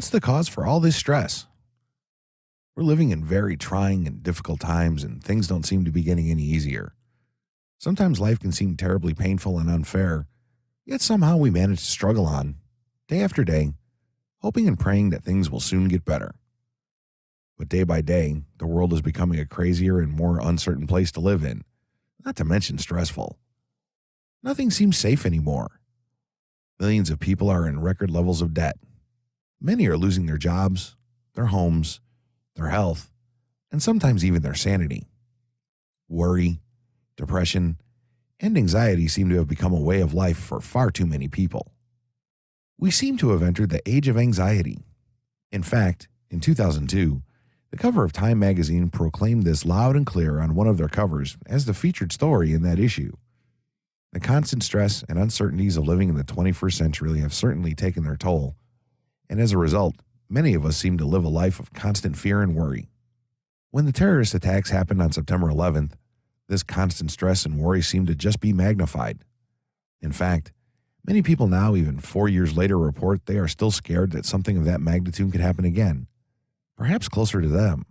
what's the cause for all this stress? We're living in very trying and difficult times, and things don't seem to be getting any easier. Sometimes life can seem terribly painful and unfair, yet somehow we manage to struggle on, day after day, hoping and praying that things will soon get better. But day by day, the world is becoming a crazier and more uncertain place to live in, not to mention stressful. Nothing seems safe anymore. Millions of people are in record levels of debt. Many are losing their jobs, their homes, their health, and sometimes even their sanity. Worry, depression, and anxiety seem to have become a way of life for far too many people. We seem to have entered the age of anxiety. In fact, in 2002, the cover of Time magazine proclaimed this loud and clear on one of their covers as the featured story in that issue. The constant stress and uncertainties of living in the 21st century have certainly taken their toll, and as a result, many of us seem to live a life of constant fear and worry. When the terrorist attacks happened on September 11th, this constant stress and worry seemed to just be magnified. In fact, many people now, even 4 years later, report they are still scared that something of that magnitude could happen again, perhaps closer to them.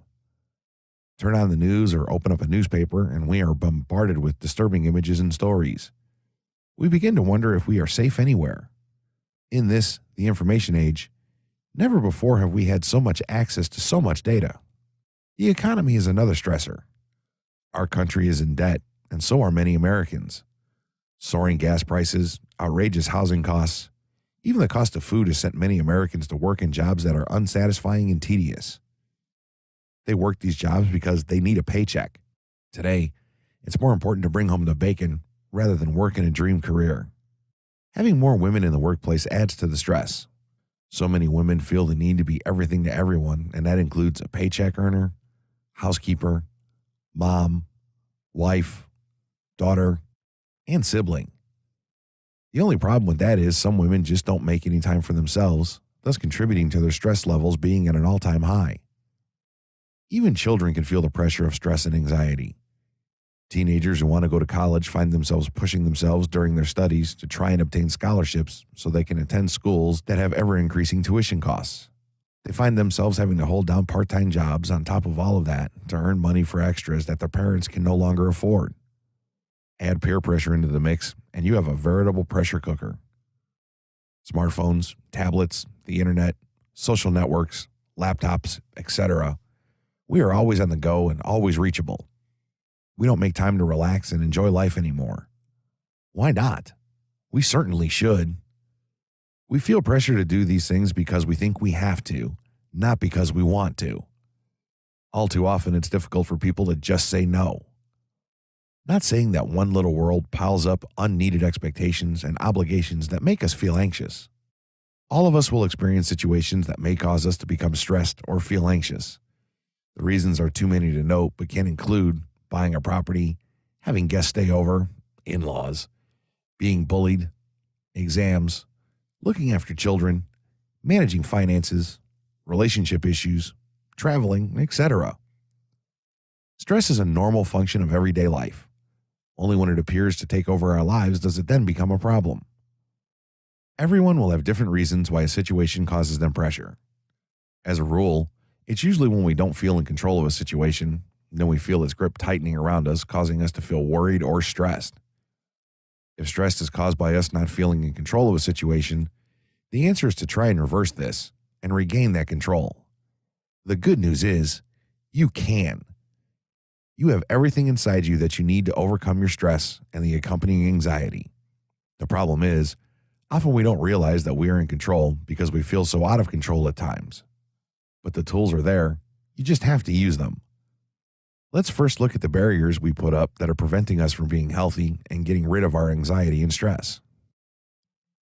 Turn on the news or open up a newspaper, and we are bombarded with disturbing images and stories. We begin to wonder if we are safe anywhere. In this, the information age, never before have we had so much access to so much data. The economy is another stressor. Our country is in debt, and so are many Americans. Soaring gas prices, outrageous housing costs, even the cost of food has sent many Americans to work in jobs that are unsatisfying and tedious. They work these jobs because they need a paycheck. Today, it's more important to bring home the bacon rather than work in a dream career. Having more women in the workplace adds to the stress. So many women feel the need to be everything to everyone, and that includes a paycheck earner, housekeeper, mom, wife, daughter, and sibling. The only problem with that is some women just don't make any time for themselves, thus contributing to their stress levels being at an all-time high. Even children can feel the pressure of stress and anxiety. Teenagers who want to go to college find themselves pushing themselves during their studies to try and obtain scholarships so they can attend schools that have ever-increasing tuition costs. They find themselves having to hold down part-time jobs on top of all of that to earn money for extras that their parents can no longer afford. Add peer pressure into the mix, and you have a veritable pressure cooker. Smartphones, tablets, the internet, social networks, laptops, etc. We are always on the go and always reachable. We don't make time to relax and enjoy life anymore. Why not? We certainly should. We feel pressure to do these things because we think we have to, not because we want to. All too often, it's difficult for people to just say no. Not saying that one little world piles up unneeded expectations and obligations that make us feel anxious. All of us will experience situations that may cause us to become stressed or feel anxious. The reasons are too many to note, but can include buying a property, having guests stay over, in-laws, being bullied, exams, looking after children, managing finances, relationship issues, traveling, etc. Stress is a normal function of everyday life. Only when it appears to take over our lives does it then become a problem. Everyone will have different reasons why a situation causes them pressure. As a rule, it's usually when we don't feel in control of a situation, then we feel its grip tightening around us, causing us to feel worried or stressed. If stress is caused by us not feeling in control of a situation, the answer is to try and reverse this and regain that control. The good news is, you can. You have everything inside you that you need to overcome your stress and the accompanying anxiety. The problem is, often we don't realize that we are in control because we feel so out of control at times. But the tools are there, you just have to use them. Let's first look at the barriers we put up that are preventing us from being healthy and getting rid of our anxiety and stress.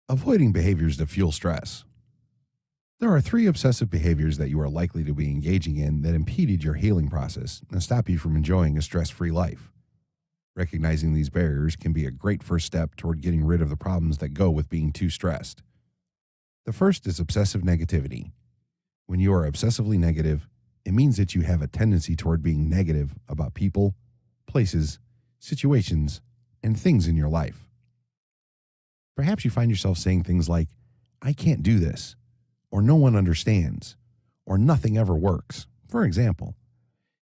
Avoiding behaviors that fuel stress. There are 3 obsessive behaviors that you are likely to be engaging in that impeded your healing process and stop you from enjoying a stress-free life. Recognizing these barriers can be a great first step toward getting rid of the problems that go with being too stressed. The first is obsessive negativity. When you are obsessively negative, it means that you have a tendency toward being negative about people, places, situations, and things in your life. Perhaps you find yourself saying things like, "I can't do this," or no one understands, or nothing ever works. For example,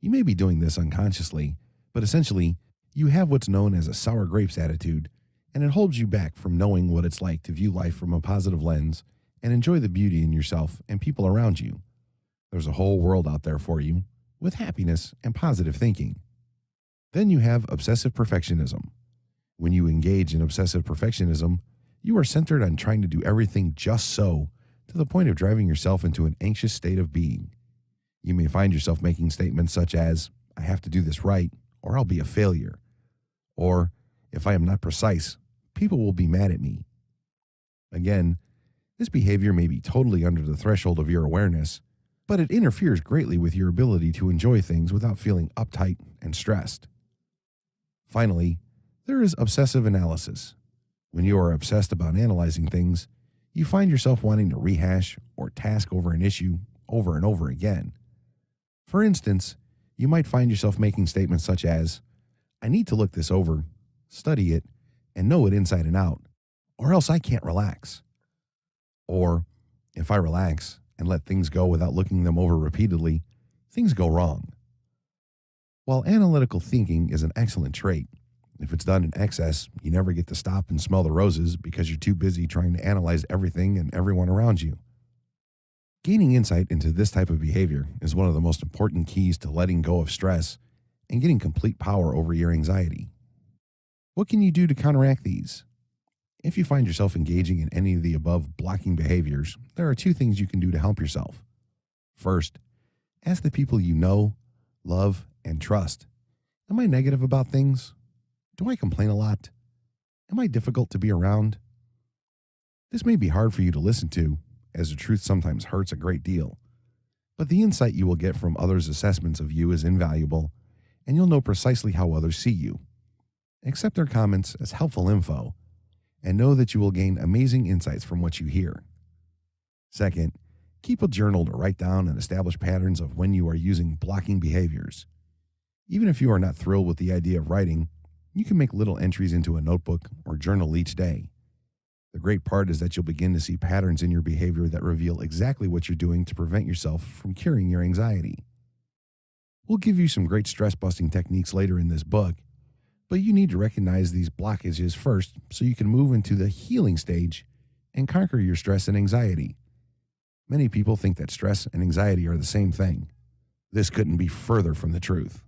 you may be doing this unconsciously, but essentially, you have what's known as a sour grapes attitude, and it holds you back from knowing what it's like to view life from a positive lens and enjoy the beauty in yourself and people around you. There's a whole world out there for you with happiness and positive thinking. Then you have obsessive perfectionism. When you engage in obsessive perfectionism, you are centered on trying to do everything just so, to the point of driving yourself into an anxious state of being. You may find yourself making statements such as, I have to do this right, or I'll be a failure. Or, if I am not precise, people will be mad at me. Again, this behavior may be totally under the threshold of your awareness, but it interferes greatly with your ability to enjoy things without feeling uptight and stressed. Finally, there is obsessive analysis. When you are obsessed about analyzing things, you find yourself wanting to rehash or task over an issue over and over again. For instance, you might find yourself making statements such as, I need to look this over, study it, and know it inside and out, or else I can't relax. Or, if I relax and let things go without looking them over repeatedly, things go wrong. While analytical thinking is an excellent trait, if it's done in excess, you never get to stop and smell the roses because you're too busy trying to analyze everything and everyone around you. Gaining insight into this type of behavior is one of the most important keys to letting go of stress and getting complete power over your anxiety. What can you do to counteract these? If you find yourself engaging in any of the above blocking behaviors, there are two things you can do to help yourself. First, ask the people you know, love, and trust. Am I negative about things? Do I complain a lot? Am I difficult to be around? This may be hard for you to listen to, as the truth sometimes hurts a great deal. But the insight you will get from others' assessments of you is invaluable, and you'll know precisely how others see you. Accept their comments as helpful info, and know that you will gain amazing insights from what you hear. Second, keep a journal to write down and establish patterns of when you are using blocking behaviors. Even if you are not thrilled with the idea of writing, you can make little entries into a notebook or journal each day. The great part is that you'll begin to see patterns in your behavior that reveal exactly what you're doing to prevent yourself from curing your anxiety. We'll give you some great stress-busting techniques later in this book, but you need to recognize these blockages first so you can move into the healing stage and conquer your stress and anxiety. Many people think that stress and anxiety are the same thing. This couldn't be further from the truth.